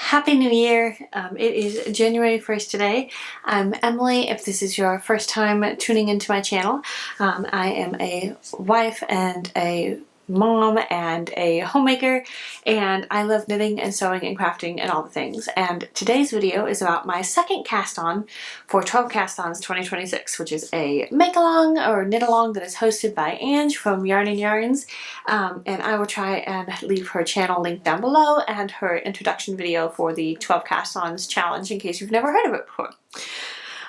Happy New Year! It is January 1st today. I'm Emily. If this is your first time tuning into my channel, I am a wife and a mom and a homemaker, and I love knitting and sewing and crafting and all the things. And today's video is about my second cast on for 12 Cast Ons 2026, which is a make-along or knit-along that is hosted by Ange from Yarn and Yarns. And I will try and leave her channel linked down below and her introduction video for the 12 Cast Ons challenge in case you've never heard of it before.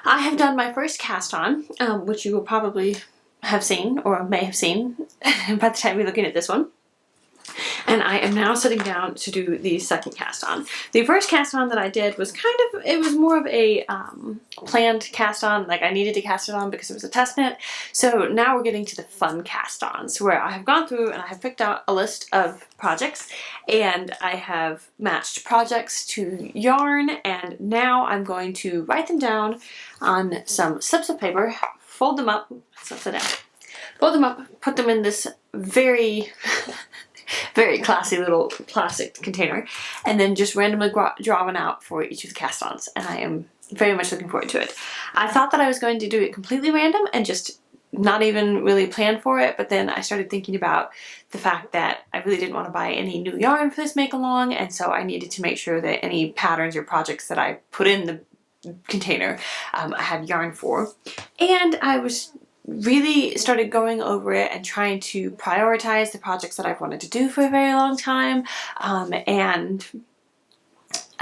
I have done my first cast on, which you will probably have seen or may have seen by the time you're looking at this one. And I am now sitting down to do the second cast on. The first cast on that I did was it was more of a planned cast on, like I needed to cast it on because it was a test knit. So now we're getting to the fun cast ons where I have gone through and I have picked out a list of projects and I have matched projects to yarn, and now I'm going to write them down on some slips of paper, fold them up, fold them up, put them in this very very classy little plastic container, and then just randomly draw one out for each of the cast-ons, and I am very much looking forward to it. I thought that I was going to do it completely random and just not even really plan for it, but then I started thinking about the fact that I really didn't want to buy any new yarn for this make-along, and so I needed to make sure that any patterns or projects that I put in the container I had yarn for. And I was really started going over it and trying to prioritize the projects that I've wanted to do for a very long time, and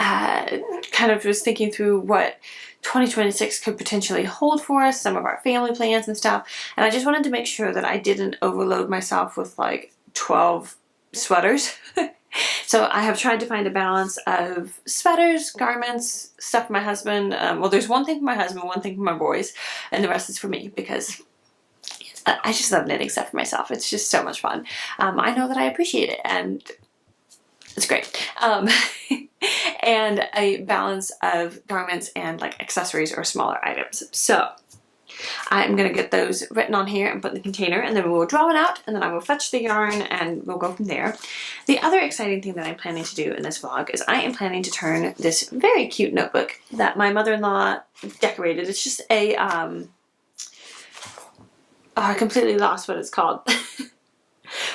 kind of was thinking through what 2026 could potentially hold for us, some of our family plans and stuff, and I just wanted to make sure that I didn't overload myself with like 12 sweaters. So I have tried to find a balance of sweaters, garments, stuff for my husband. Well, there's one thing for my husband, one thing for my boys, and the rest is for me because I just love knitting stuff for myself. It's just so much fun. I know that I appreciate it, and it's great. And a balance of garments and like accessories or smaller items. So I'm going to get those written on here and put in the container, and then we will draw it out, and then I will fetch the yarn and we'll go from there. The other exciting thing that I'm planning to do in this vlog is I am planning to turn this very cute notebook that my mother-in-law decorated. It's just a, I completely lost what it's called.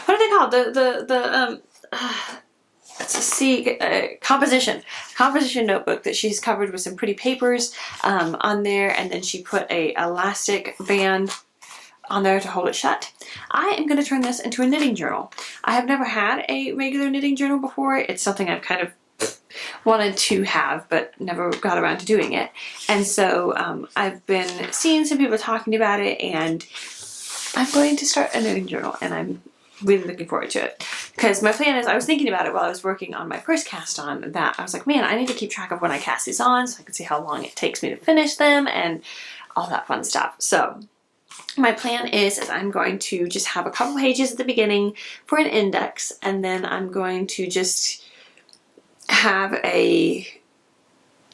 What are they called? Let's see, composition notebook that she's covered with some pretty papers on there, and then she put a elastic band on there to hold it shut. I am going to turn this into a knitting journal. I have never had a regular knitting journal before. It's something I've kind of wanted to have but never got around to doing it, and so I've been seeing some people talking about it, and I'm going to start a knitting journal, and I'm really looking forward to it. Because my plan is, I was thinking about it while I was working on my first cast on, that I was like, man, I need to keep track of when I cast these on so I can see how long it takes me to finish them and all that fun stuff. So my plan is I'm going to just have a couple pages at the beginning for an index, and then I'm going to just have a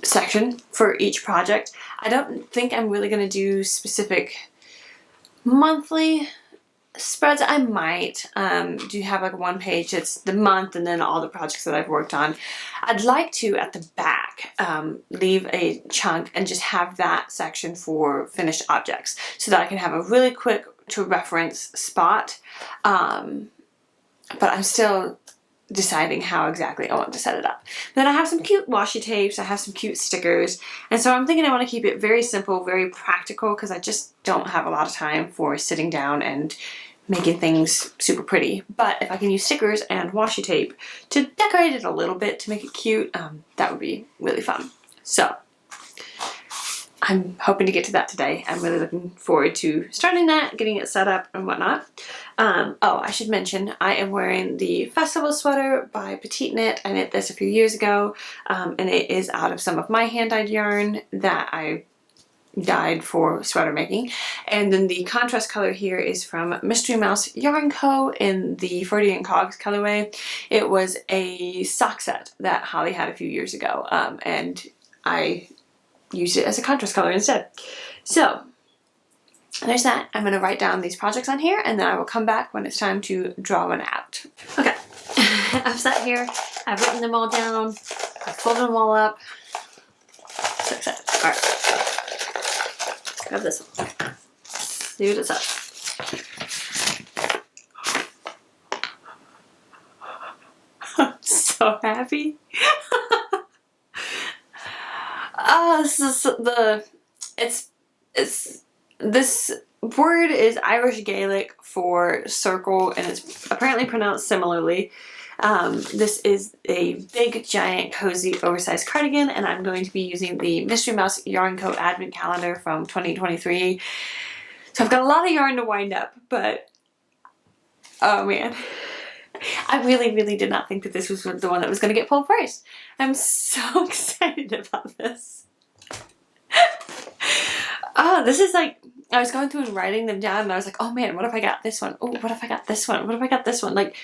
section for each project. I don't think I'm really going to do specific monthly spreads. I might do have like one page that's the month and then all the projects that I've worked on. I'd like to at the back leave a chunk and just have that section for finished objects so that I can have a really quick to reference spot, but I'm still deciding how exactly I want to set it up. Then I have some cute washi tapes, I have some cute stickers, and so I'm thinking I want to keep it very simple, very practical, because I just don't have a lot of time for sitting down and making things super pretty. But if I can use stickers and washi tape to decorate it a little bit to make it cute, that would be really fun. So I'm hoping to get to that today. I'm really looking forward to starting that, getting it set up and whatnot. Oh, I should mention, I am wearing the festival sweater by Petite Knit. I knit this a few years ago, and it is out of some of my hand-dyed yarn that I dyed for sweater making. And then the contrast color here is from Mystery Mouse Yarn Co. in the Freudian Cogs colorway. It was a sock set that Holly had a few years ago, and I used it as a contrast color instead. So there's that. I'm going to write down these projects on here, and then I will come back when it's time to draw one out. Okay, I've sat here, I've written them all down. I folded them all up. So excited. Alright. Grab this one. See what it says. I'm so happy. This word is Irish Gaelic for circle, and it's apparently pronounced similarly. This is a big, giant, cozy, oversized cardigan, and I'm going to be using the Mystery Mouse Yarn Co. Advent Calendar from 2023. So I've got a lot of yarn to wind up, but oh man. I really, really did not think that this was the one that was going to get pulled first. I'm so excited about this. Oh, this is like, I was going through and writing them down, and I was like, oh man, what if I got this one? Oh, what if I got this one? What if I got this one? Like,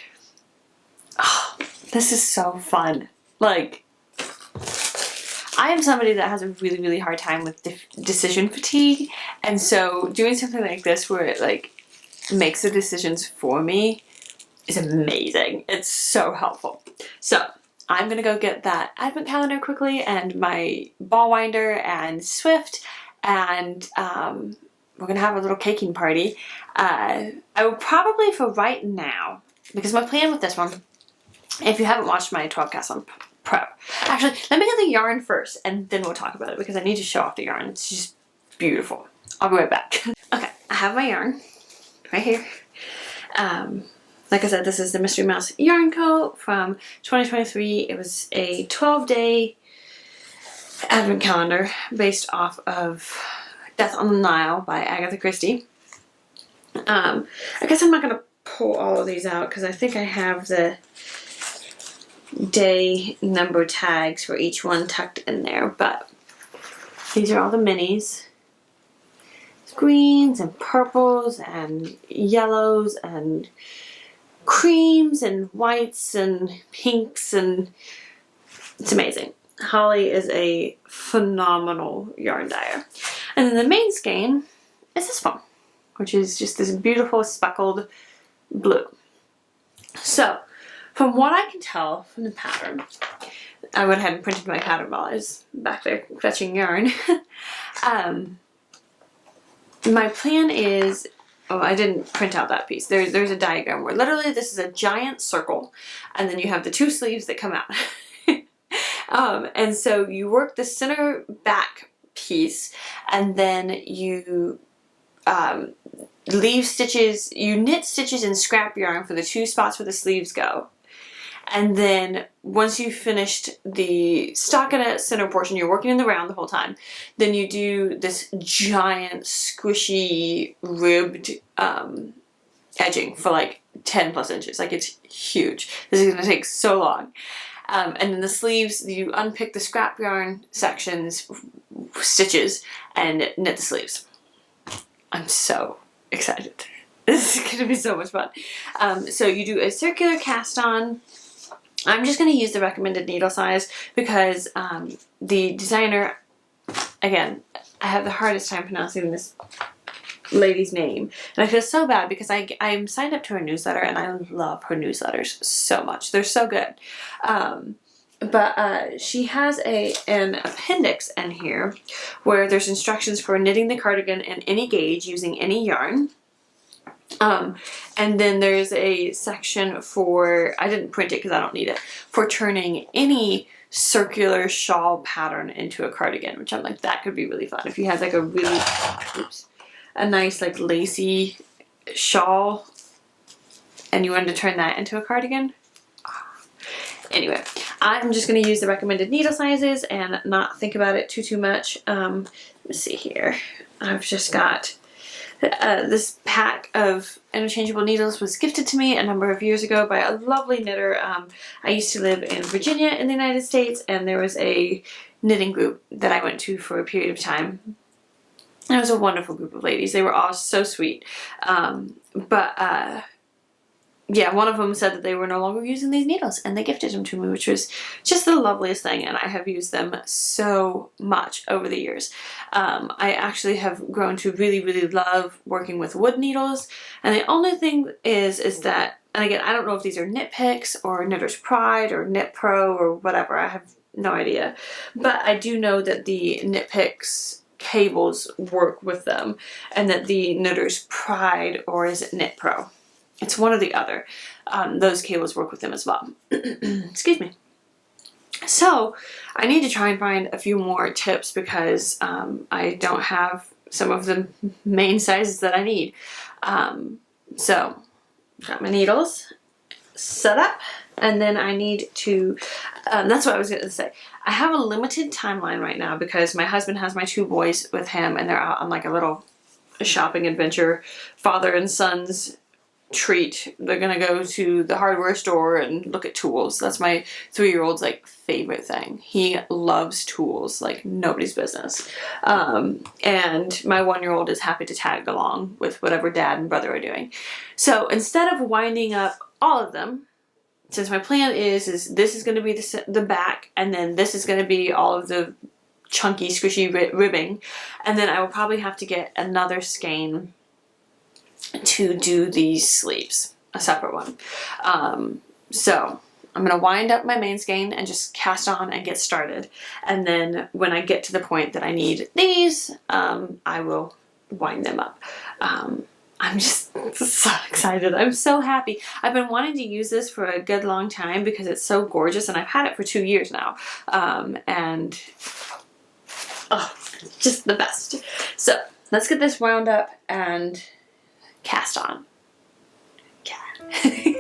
oh, this is so fun. Like, I am somebody that has a really, really hard time with decision fatigue, and so doing something like this where it like makes the decisions for me is amazing. It's so helpful. So I'm gonna go get that advent calendar quickly and my ball winder and Swift, and we're gonna have a little caking party. I will probably, for right now, because my plan with this one, if you haven't watched my 12 Cast On Pro, actually let me get the yarn first and then we'll talk about it, because I need to show off the yarn. It's just beautiful. I'll be right back. Okay, I have my yarn right here. Like I said, this is the Mystery Mouse Yarn Co. from 2023. It was a 12-day advent calendar based off of Death on the Nile by Agatha Christie. I guess I'm not going to pull all of these out because I think I have the day number tags for each one tucked in there, but these are all the minis. Greens and purples and yellows and creams and whites and pinks, and it's amazing. Holly is a phenomenal yarn dyer. And then the main skein is this one, which is just this beautiful speckled blue. So from what I can tell from the pattern, I went ahead and printed my pattern while I was back there fetching yarn. My plan is, oh, I didn't print out that piece. There's a diagram where literally this is a giant circle, and then you have the two sleeves that come out. And so you work the center back piece, and then you leave stitches, you knit stitches in scrap yarn for the two spots where the sleeves go. And then once you've finished the stockinette center portion, you're working in the round the whole time, then you do this giant squishy ribbed edging for like 10 plus inches. Like, it's huge. This is going to take so long. And then the sleeves, you unpick the scrap yarn sections, stitches, and knit the sleeves. I'm so excited. This is going to be so much fun. So you do a circular cast on. I'm just going to use the recommended needle size because the designer, again, I have the hardest time pronouncing this lady's name, and I feel so bad because I'm signed up to her newsletter, and I love her newsletters so much. They're so good. But she has an appendix in here where there's instructions for knitting the cardigan in any gauge using any yarn. And then there's a section for, I didn't print it because I don't need it, for turning any circular shawl pattern into a cardigan, which I'm like, that could be really fun. If you had like a really, a nice like lacy shawl and you wanted to turn that into a cardigan. Anyway, I'm just going to use the recommended needle sizes and not think about it too much. Let me see here. I've just got this pack of interchangeable needles was gifted to me a number of years ago by a lovely knitter. I used to live in Virginia in the United States, and there was a knitting group that I went to for a period of time. And it was a wonderful group of ladies. They were all so sweet. Yeah, one of them said that they were no longer using these needles, and they gifted them to me, which was just the loveliest thing, and I have used them so much over the years. I actually have grown to really, really love working with wood needles, and the only thing is that and again, I don't know if these are Knitpicks or Knitter's Pride or Knit Pro or whatever. I have no idea. But I do know that the Knitpicks cables work with them, and that the Knitter's Pride, or is it Knit Pro? It's one or the other. Those cables work with them as well. Excuse me. So I need to try and find a few more tips because I don't have some of the main sizes that I need. So got my needles set up, and then I need to, that's what I was going to say. I have a limited timeline right now because my husband has my 2 boys with him, and they're out on like a little shopping adventure, father and son's treat. They're gonna go to the hardware store and look at tools. That's my 3-year-old's like favorite thing. He loves tools like nobody's business. And my 1-year-old is happy to tag along with whatever dad and brother are doing. So instead of winding up all of them, since my plan is this is going to be the back, and then this is going to be all of the chunky squishy ribbing, and then I will probably have to get another skein to do these sleeves, a separate one. So I'm going to wind up my main skein and just cast on and get started. And then when I get to the point that I need these, I will wind them up. I'm just so excited. I'm so happy. I've been wanting to use this for a good long time because it's so gorgeous, and I've had it for 2 years now. And oh, just the best. So let's get this wound up and cast on. Yeah.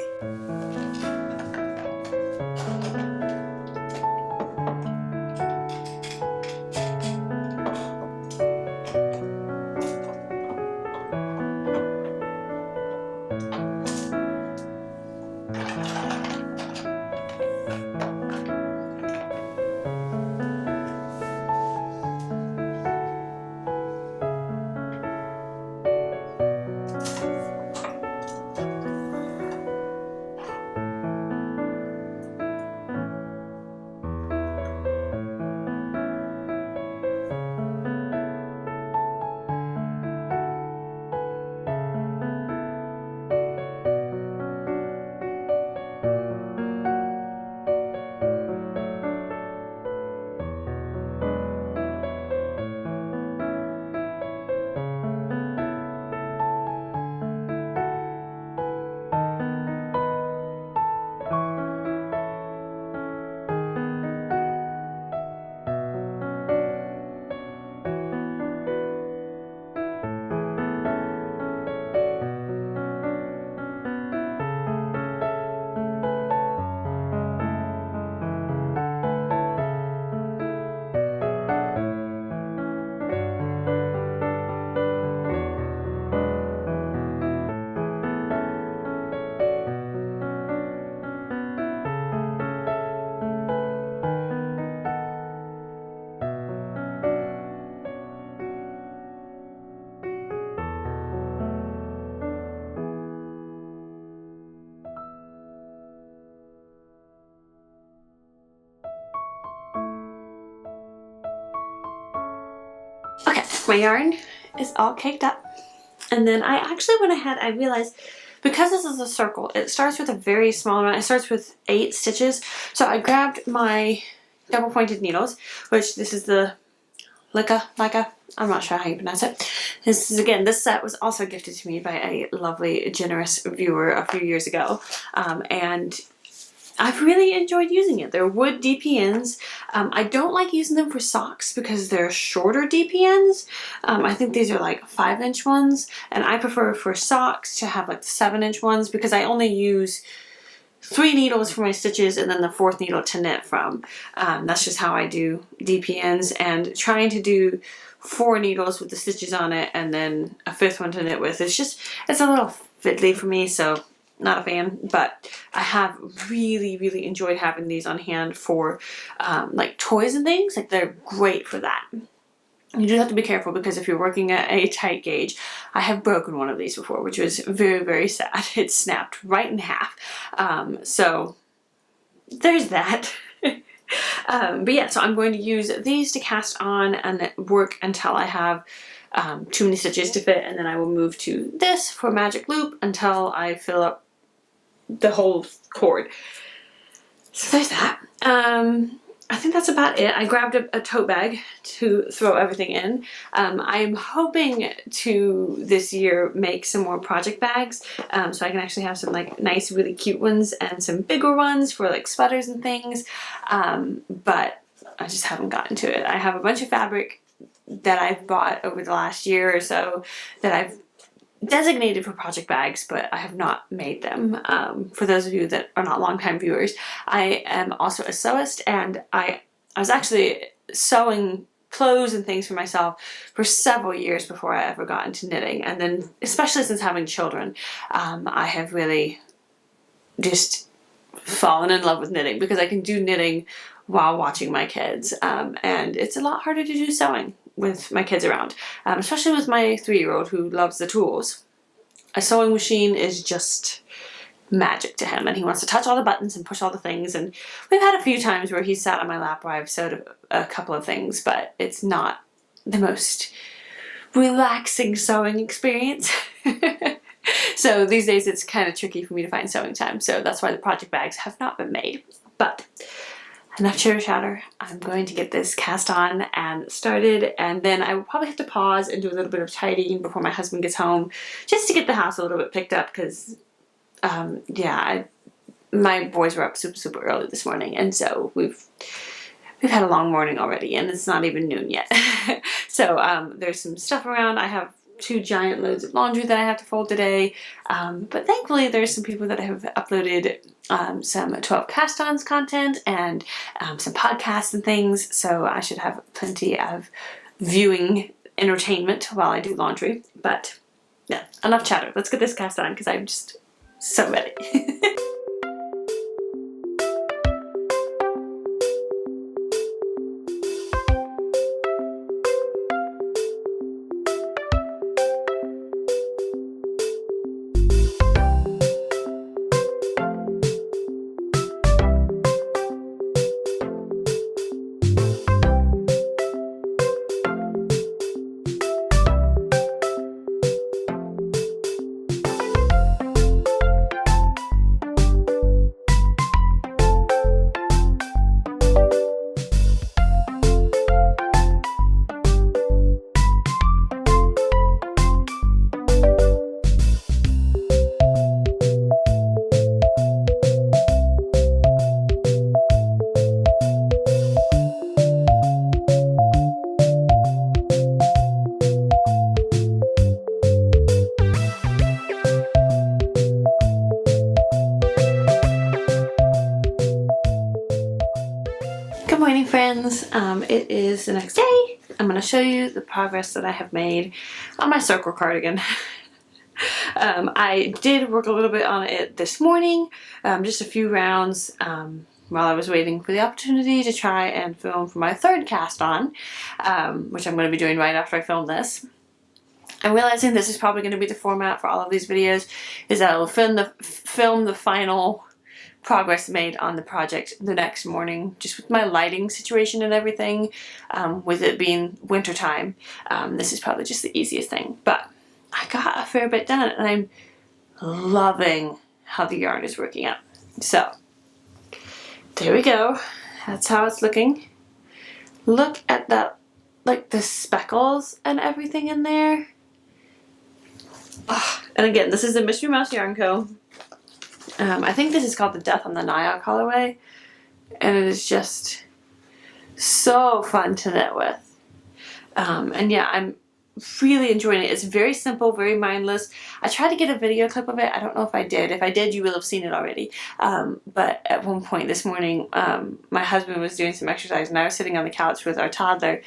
Okay, my yarn is all caked up. And then I actually went ahead, I realized because this is a circle, it starts with a very small amount. It starts with 8 stitches. So I grabbed my double pointed needles, which this is the Leica, I'm not sure how you pronounce it. This is, again, this set was also gifted to me by a lovely, generous viewer a few years ago. And I've really enjoyed using it. They're wood DPNs. I don't like using them for socks because they're shorter DPNs. I think these are like 5-inch ones, and I prefer for socks to have like 7-inch ones because I only use 3 needles for my stitches and then the 4th needle to knit from. That's just how I do DPNs, and trying to do 4 needles with the stitches on it and then a 5th one to knit with, it's a little fiddly for me, so not a fan. But I have really, really enjoyed having these on hand for like toys and things. Like, they're great for that. You do have to be careful because if you're working at a tight gauge, I have broken one of these before, which was very, very sad. It snapped right in half. So there's that. But yeah, so I'm going to use these to cast on and work until I have too many stitches to fit, and then I will move to this for magic loop until I fill up the whole cord. So there's that. I think that's about it. I grabbed a tote bag to throw everything in. I'm hoping to this year make some more project bags, so I can actually have some like nice, really cute ones and some bigger ones for like sweaters and things. But I just haven't gotten to it. I have a bunch of fabric that I've bought over the last year or so that I've designated for project bags, but I have not made them. For those of you that are not longtime viewers, I am also a sewist, and I was actually sewing clothes and things for myself for several years before I ever got into knitting. And then, especially since having children, I have really just fallen in love with knitting because I can do knitting while watching my kids, and it's a lot harder to do sewing with my kids around, especially with my 3-year-old who loves the tools. A sewing machine is just magic to him, and he wants to touch all the buttons and push all the things, and we've had a few times where he's sat on my lap where I've sewed a couple of things, but it's not the most relaxing sewing experience. So these days it's kind of tricky for me to find sewing time, so that's why the project bags have not been made. But enough chitter chatter. I'm going to get this cast on and started, and then I will probably have to pause and do a little bit of tidying before my husband gets home, just to get the house a little bit picked up, because yeah, my boys were up super early this morning, and so we've had a long morning already, and it's not even noon yet. So there's some stuff around. I have 2 giant loads of laundry that I have to fold today, but thankfully there's some people that have uploaded some 12 Cast Ons content and some podcasts and things, so I should have plenty of viewing entertainment while I do laundry. But yeah, enough chatter. Let's get this cast on because I'm just so ready. Good morning, friends. It is the next day. I'm going to show you the progress that I have made on my Ciorcal cardigan. I did work a little bit on it this morning, just a few rounds while I was waiting for the opportunity to try and film for my 3rd cast on, which I'm going to be doing right after I film this. I'm realizing this is probably going to be the format for all of these videos, is that I'll film the final progress made on the project the next morning, just with my lighting situation and everything, with it being winter time. This is probably just the easiest thing, but I got a fair bit done, and I'm loving how the yarn is working out. So there we go. That's how it's looking. Look at that, like the speckles and everything in there. Oh, and again, this is the Mystery Mouse Yarn Co. I think this is called the Death on the Nile colorway, and it is just so fun to knit with. And yeah, I'm really enjoying it. It's very simple, very mindless. I tried to get a video clip of it. I don't know if I did. If I did, you will have seen it already. But at one point this morning, my husband was doing some exercise, and I was sitting on the couch with our toddler.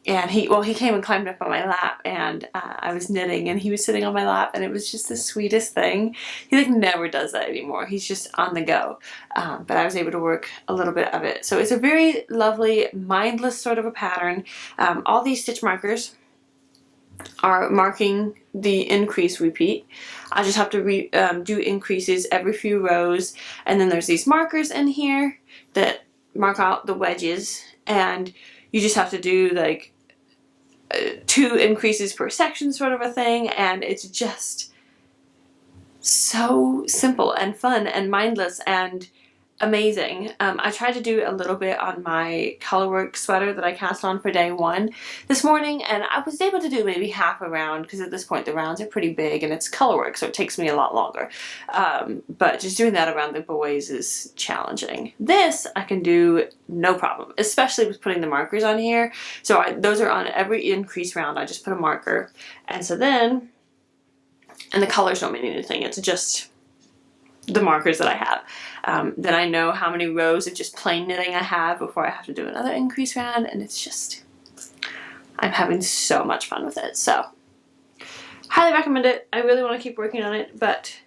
And he came and climbed up on my lap, and I was knitting, and he was sitting on my lap, and it was just the sweetest thing. He like never does that anymore. He's just on the go. But I was able to work a little bit of it. So it's a very lovely, mindless sort of a pattern. All these stitch markers are marking the increase repeat. I just have to do increases every few rows, and then there's these markers in here that mark out the wedges, and you just have to do like 2 increases per section sort of a thing, and it's just so simple and fun and mindless and amazing. I tried to do a little bit on my colorwork sweater that I cast on for day one this morning, and I was able to do maybe half a round because at this point the rounds are pretty big and it's colorwork, so it takes me a lot longer. But just doing that around the boys is challenging. This I can do no problem, especially with putting the markers on here. So those are on every increase round. I just put a marker, and so then, and the colors don't mean anything, it's just the markers that I have. Then I know how many rows of just plain knitting I have before I have to do another increase round, and it's just, I'm having so much fun with it. So highly recommend it. I really want to keep working on it, but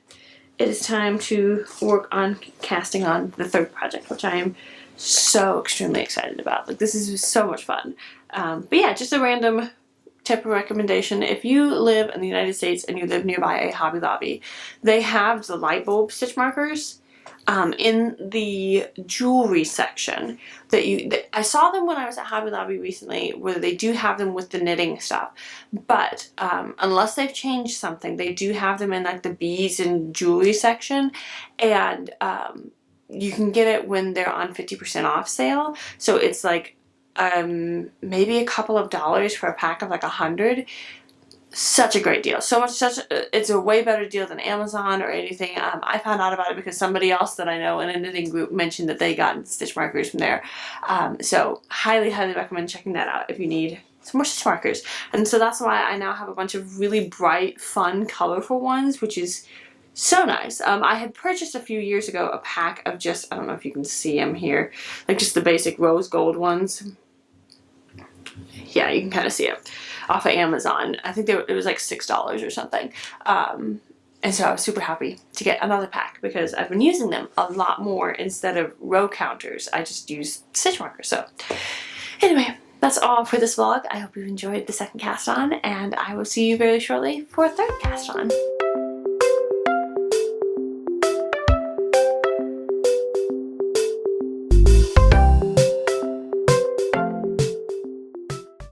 it is time to work on casting on the third project, which I am so extremely excited about. Like, this is so much fun. But yeah, just a random tip or recommendation. If you live in the United States and you live nearby a Hobby Lobby, they have the light bulb stitch markers in the jewelry section that I saw them when I was at Hobby Lobby recently, where they do have them with the knitting stuff, but unless they've changed something, they do have them in like the beads and jewelry section, and you can get it when they're on 50% off sale. So it's like maybe a couple of dollars for a pack of like 100. Such a great deal. It's a way better deal than Amazon or anything. I found out about it because somebody else that I know in a knitting group mentioned that they got stitch markers from there. So highly recommend checking that out if you need some more stitch markers. And so that's why I now have a bunch of really bright, fun, colorful ones, which is so nice. I had purchased a few years ago a pack of just, I don't know if you can see them here, like just the basic rose gold ones. Yeah, you can kind of see it off of Amazon. I think it was like $6 or something. And so I was super happy to get another pack because I've been using them a lot more. Instead of row counters, I just use stitch markers. So anyway, that's all for this vlog. I hope you enjoyed the second cast on, and I will see you very shortly for a third cast on.